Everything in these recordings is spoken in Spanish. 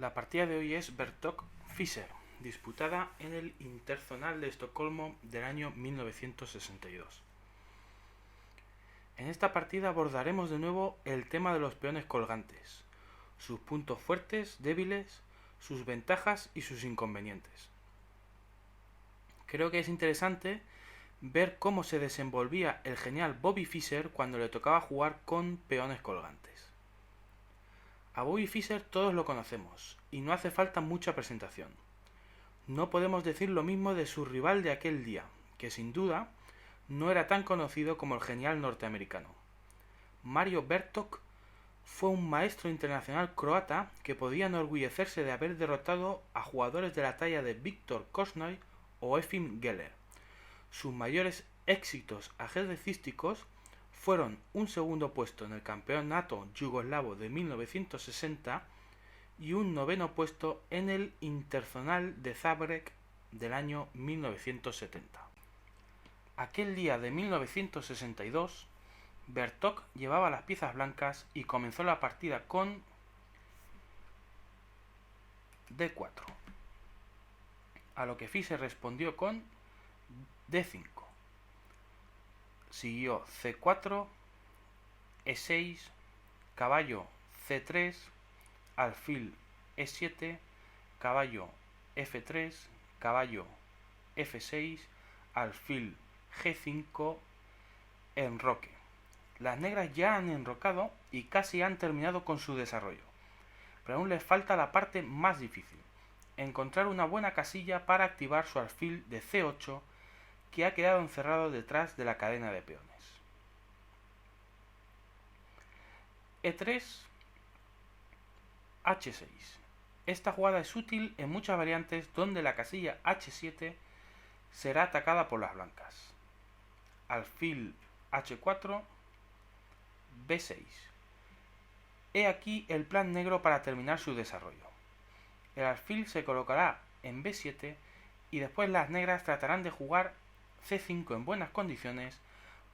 La partida de hoy es Bertok-Fischer, disputada en el Interzonal de Estocolmo del año 1962. En esta partida abordaremos de nuevo el tema de los peones colgantes, sus puntos fuertes, débiles, sus ventajas y sus inconvenientes. Creo que es interesante ver cómo se desenvolvía el genial Bobby Fischer cuando le tocaba jugar con peones colgantes. A Bobby Fischer todos lo conocemos, y no hace falta mucha presentación. No podemos decir lo mismo de su rival de aquel día, que sin duda no era tan conocido como el genial norteamericano. Mario Bertok fue un maestro internacional croata que podía enorgullecerse de haber derrotado a jugadores de la talla de Viktor Korchnoi o Efim Geller. Sus mayores éxitos ajedrecísticos fueron un segundo puesto en el Campeonato Yugoslavo de 1960 y un noveno puesto en el Interzonal de Zagreb del año 1970. Aquel día de 1962, Bertok llevaba las piezas blancas y comenzó la partida con D4, a lo que Fischer respondió con D5. Siguió C4, E6, caballo C3, alfil E7, caballo F3, caballo F6, alfil G5, enroque. Las negras ya han enrocado y casi han terminado con su desarrollo, pero aún les falta la parte más difícil, encontrar una buena casilla para activar su alfil de C8 que ha quedado encerrado detrás de la cadena de peones. E3, H6. Esta jugada es útil en muchas variantes donde la casilla H7 será atacada por las blancas. Alfil H4, B6. He aquí el plan negro para terminar su desarrollo. El alfil se colocará en B7 y después las negras tratarán de jugar C5 en buenas condiciones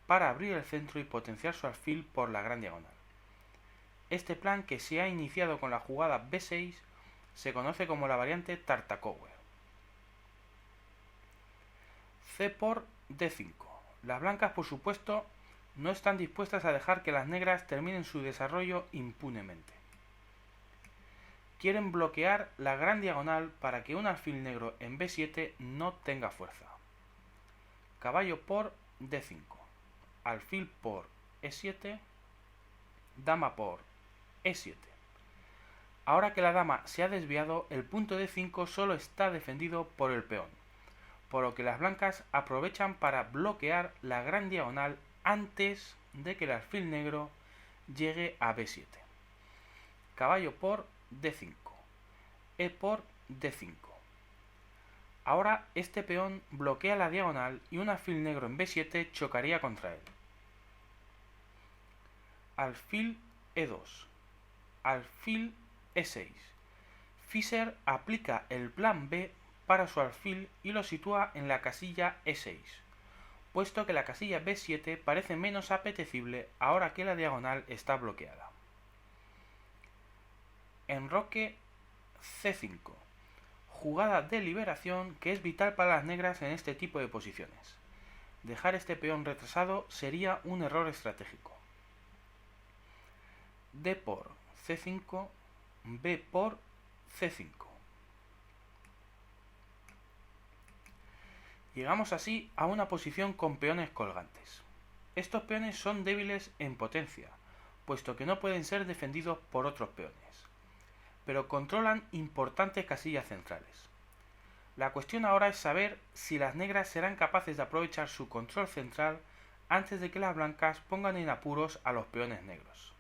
para abrir el centro y potenciar su alfil por la gran diagonal. Este plan, que se ha iniciado con la jugada B6, se conoce como la variante Tartakower. C por D5. Las blancas, por supuesto, no están dispuestas a dejar que las negras terminen su desarrollo impunemente. Quieren bloquear la gran diagonal para que un alfil negro en B7 no tenga fuerza. Caballo por D5, alfil por E7, dama por E7. Ahora que la dama se ha desviado, el punto D5 solo está defendido por el peón, por lo que las blancas aprovechan para bloquear la gran diagonal antes de que el alfil negro llegue a B7. Caballo por D5, E por D5. Ahora este peón bloquea la diagonal y un alfil negro en B7 chocaría contra él. Alfil E2, alfil E6. Fischer aplica el plan B para su alfil y lo sitúa en la casilla E6, puesto que la casilla B7 parece menos apetecible ahora que la diagonal está bloqueada. Enroque C5. Jugada de liberación que es vital para las negras en este tipo de posiciones. Dejar este peón retrasado sería un error estratégico. D por C5, B por C5. Llegamos así a una posición con peones colgantes. Estos peones son débiles en potencia, puesto que no pueden ser defendidos por otros peones, pero controlan importantes casillas centrales. La cuestión ahora es saber si las negras serán capaces de aprovechar su control central antes de que las blancas pongan en apuros a los peones negros.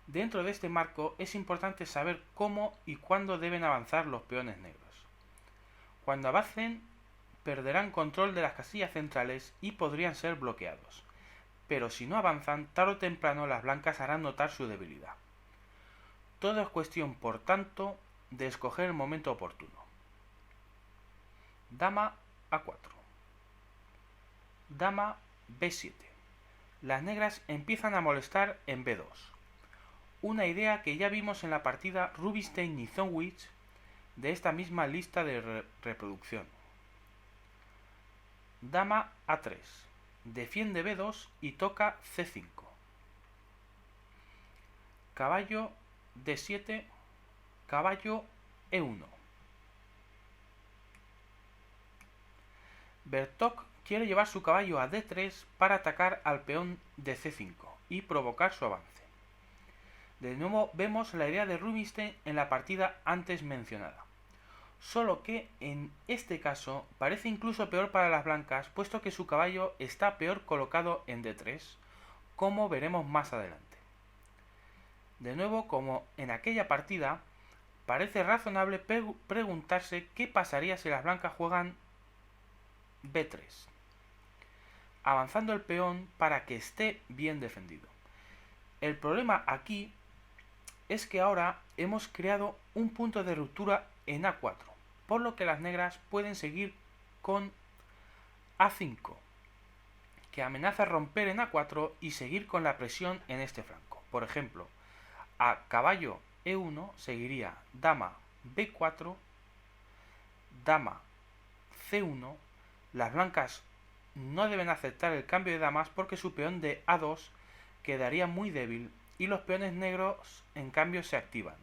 Dentro de este marco es importante saber cómo y cuándo deben avanzar los peones negros. Cuando avancen, perderán control de las casillas centrales y podrían ser bloqueados, pero si no avanzan, tarde o temprano las blancas harán notar su debilidad. Todo es cuestión, por tanto, de escoger el momento oportuno. Dama A4. Dama B7. Las negras empiezan a molestar en B2. una idea que ya vimos en la partida Rubinstein-Nisowitsch de esta misma lista de reproducción. Dama A3, defiende B2 y toca C5. Caballo D7, caballo E1. Bertok quiere llevar su caballo a D3 para atacar al peón de C5 y provocar su avance. De nuevo vemos la idea de Rubinstein en la partida antes mencionada. Solo que en este caso parece incluso peor para las blancas, puesto que su caballo está peor colocado en D3, como veremos más adelante. De nuevo, como en aquella partida, parece razonable preguntarse qué pasaría si las blancas juegan B3, avanzando el peón para que esté bien defendido. El problema aquí es que ahora hemos creado un punto de ruptura en A4, por lo que las negras pueden seguir con A5, que amenaza romper en A4 y seguir con la presión en este flanco. Por ejemplo, a caballo E1 seguiría dama B4, dama C1. Las blancas no deben aceptar el cambio de damas porque su peón de A2 quedaría muy débil y los peones negros en cambio se activan.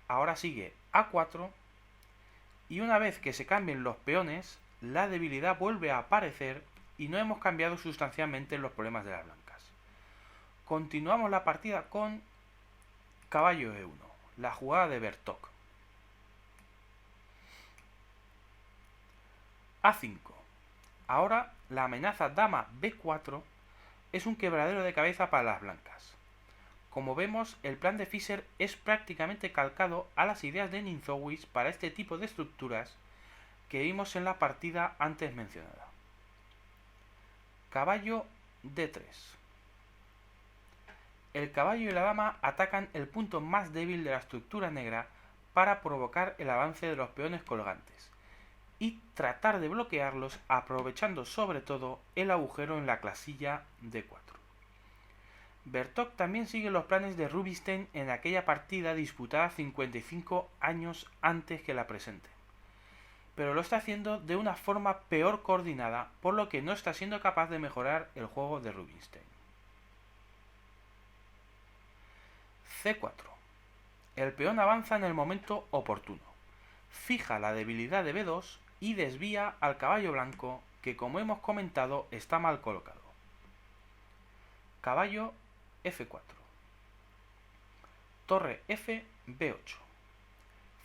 Ahora sigue A4 y una vez que se cambien los peones, la debilidad vuelve a aparecer y no hemos cambiado sustancialmente los problemas de las blancas. Continuamos la partida con caballo E1, la jugada de Bertok. A5. Ahora la amenaza dama B4 es un quebradero de cabeza para las blancas. Como vemos, el plan de Fischer es prácticamente calcado a las ideas de Nisowitsch para este tipo de estructuras que vimos en la partida antes mencionada. Caballo D3. El caballo y la dama atacan el punto más débil de la estructura negra para provocar el avance de los peones colgantes y tratar de bloquearlos aprovechando sobre todo el agujero en la casilla D4. Bertok también sigue los planes de Rubinstein en aquella partida disputada 55 años antes que la presente, pero lo está haciendo de una forma peor coordinada, por lo que no está siendo capaz de mejorar el juego de Rubinstein. C4. El peón avanza en el momento oportuno, fija la debilidad de B2 y desvía al caballo blanco que, como hemos comentado, está mal colocado. Caballo F4. Torre F, B8.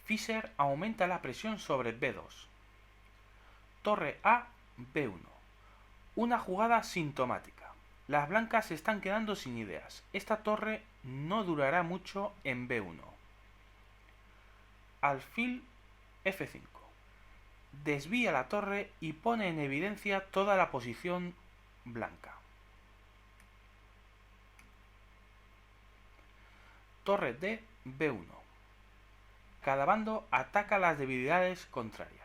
Fischer aumenta la presión sobre B2. Torre A, B1. Una jugada sintomática. Las blancas se están quedando sin ideas. Esta torre no durará mucho en B1. Alfil F5. Desvía la torre y pone en evidencia toda la posición blanca. Torre D, B1. Cada bando ataca las debilidades contrarias.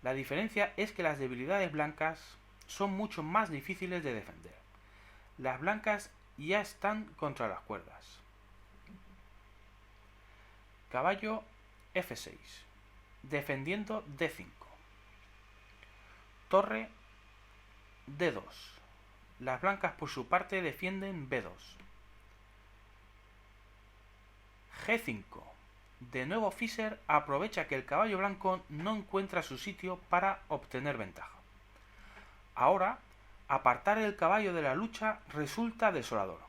La diferencia es que las debilidades blancas son mucho más difíciles de defender. Las blancas ya están contra las cuerdas. Caballo F6. Defendiendo D5. Torre D2. Las blancas por su parte defienden B2. G5. De nuevo Fischer aprovecha que el caballo blanco no encuentra su sitio para obtener ventaja. Ahora, apartar el caballo de la lucha resulta desolador.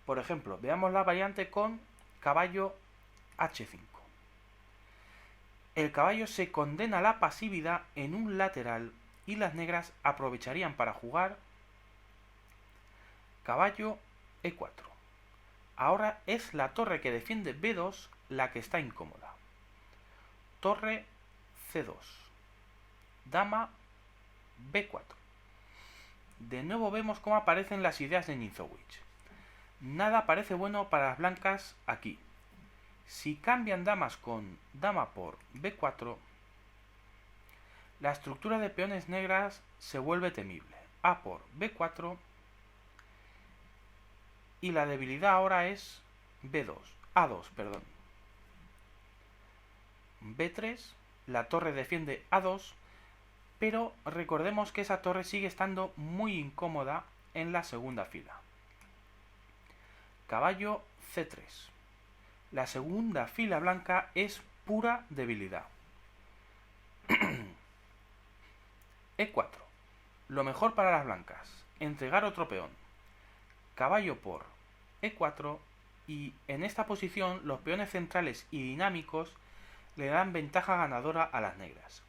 Por ejemplo, veamos la variante con caballo H5. El caballo se condena a la pasividad en un lateral y las negras aprovecharían para jugar caballo E4. Ahora es la torre que defiende B2 la que está incómoda. Torre C2. Dama B4. De nuevo vemos cómo aparecen las ideas de Nisowitsch. Nada parece bueno para las blancas aquí. Si cambian damas con dama por B4, la estructura de peones negras se vuelve temible. A por B4 y la debilidad ahora es A2, perdón. B3, la torre defiende A2, pero recordemos que esa torre sigue estando muy incómoda en la segunda fila. Caballo C3. La segunda fila blanca es pura debilidad. E4. Lo mejor para las blancas, entregar otro peón. Caballo por E4 y en esta posición los peones centrales y dinámicos le dan ventaja ganadora a las negras.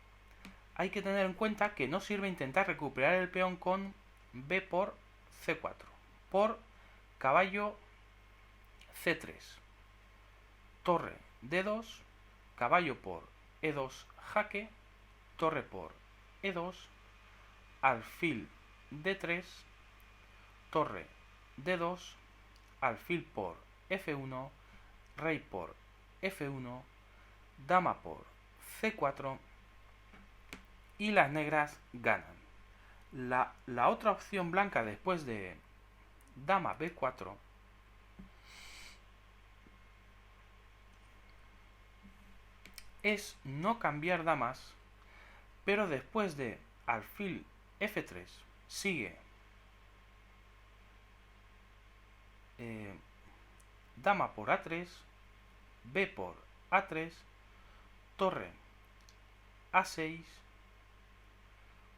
Hay que tener en cuenta que no sirve intentar recuperar el peón con B por C4, por caballo C3, torre D2, caballo por E2 jaque, torre por E2, alfil D3, torre D2, alfil por F1, rey por F1, dama por C4 y las negras ganan. La otra opción blanca después de dama B4 es no cambiar damas, pero después de alfil F3 sigue dama por A3, B por A3, torre A6,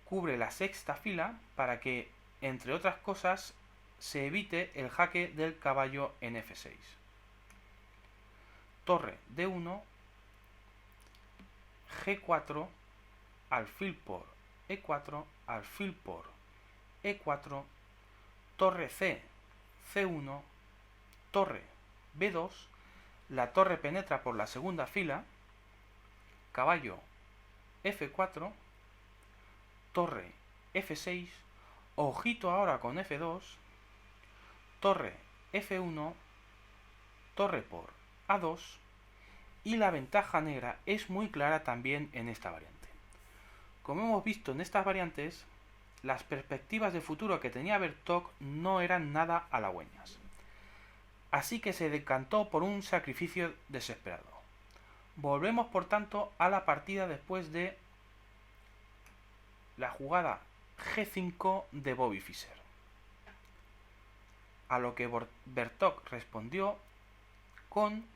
cubre la sexta fila para que, entre otras cosas, se evite el jaque del caballo en F6. Torre D1, G4, alfil por E4, alfil por E4, torre C, C1, torre B2, la torre penetra por la segunda fila, caballo F4, torre F6, ojito ahora con F2, torre F1, torre por A2, y la ventaja negra es muy clara también en esta variante. Como hemos visto en estas variantes, las perspectivas de futuro que tenía Bertok no eran nada halagüeñas. Así que se decantó por un sacrificio desesperado. Volvemos por tanto a la partida después de la jugada G5 de Bobby Fischer. A lo que Bertok respondió con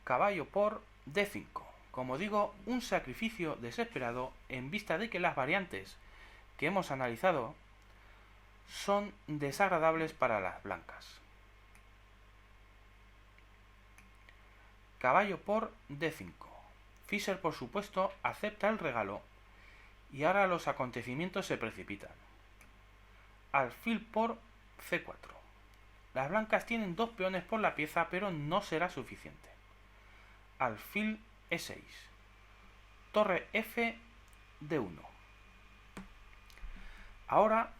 caballo por D5. Como digo, un sacrificio desesperado en vista de que las variantes que hemos analizado son desagradables para las blancas. Caballo por D5. Fischer, por supuesto, acepta el regalo y ahora los acontecimientos se precipitan. Alfil por C4. Las blancas tienen dos peones por la pieza, pero no será suficiente. Alfil E6. Torre F D1. Ahora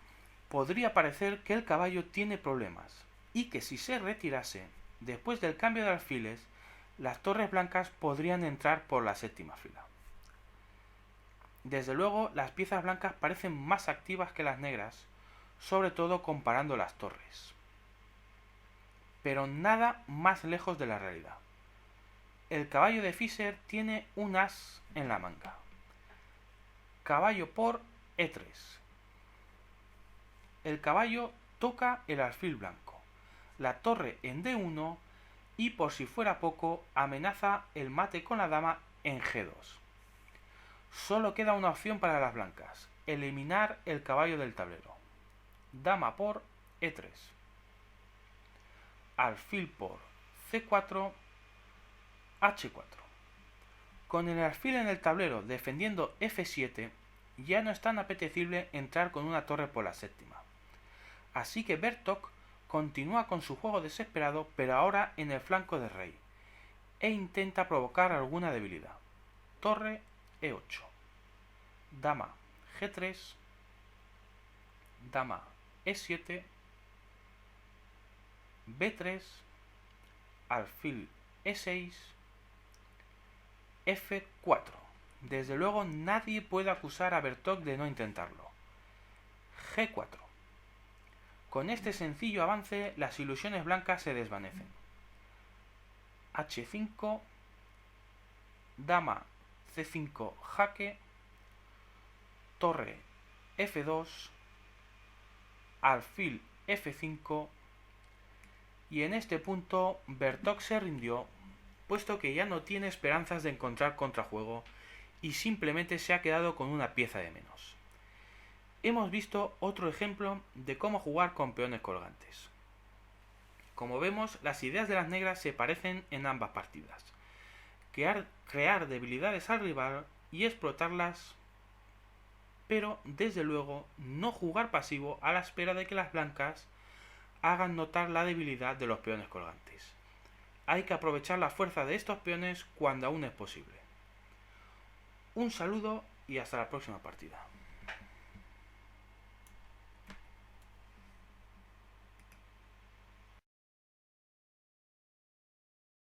podría parecer que el caballo tiene problemas y que si se retirase, después del cambio de alfiles, las torres blancas podrían entrar por la séptima fila. Desde luego, las piezas blancas parecen más activas que las negras, sobre todo comparando las torres. Pero nada más lejos de la realidad. El caballo de Fischer tiene un as en la manga. Caballo por E3. El caballo toca el alfil blanco, la torre en D1 y, por si fuera poco, amenaza el mate con la dama en G2. Solo queda una opción para las blancas: eliminar el caballo del tablero. Dama por E3. Alfil por C4, H4. Con el alfil en el tablero defendiendo F7, ya no es tan apetecible entrar con una torre por la séptima. Así que Bertok continúa con su juego desesperado, pero ahora en el flanco del rey, e intenta provocar alguna debilidad. Torre E8. Dama G3. Dama E7. B3. Alfil E6. F4. Desde luego nadie puede acusar a Bertok de no intentarlo. G4. Con este sencillo avance, las ilusiones blancas se desvanecen. H5, dama C5 jaque, torre F2, alfil F5, y en este punto Bertok se rindió, puesto que ya no tiene esperanzas de encontrar contrajuego y simplemente se ha quedado con una pieza de menos. Hemos visto otro ejemplo de cómo jugar con peones colgantes. Como vemos, las ideas de las negras se parecen en ambas partidas. Crear debilidades al rival y explotarlas, pero desde luego no jugar pasivo a la espera de que las blancas hagan notar la debilidad de los peones colgantes. Hay que aprovechar la fuerza de estos peones cuando aún es posible. Un saludo y hasta la próxima partida.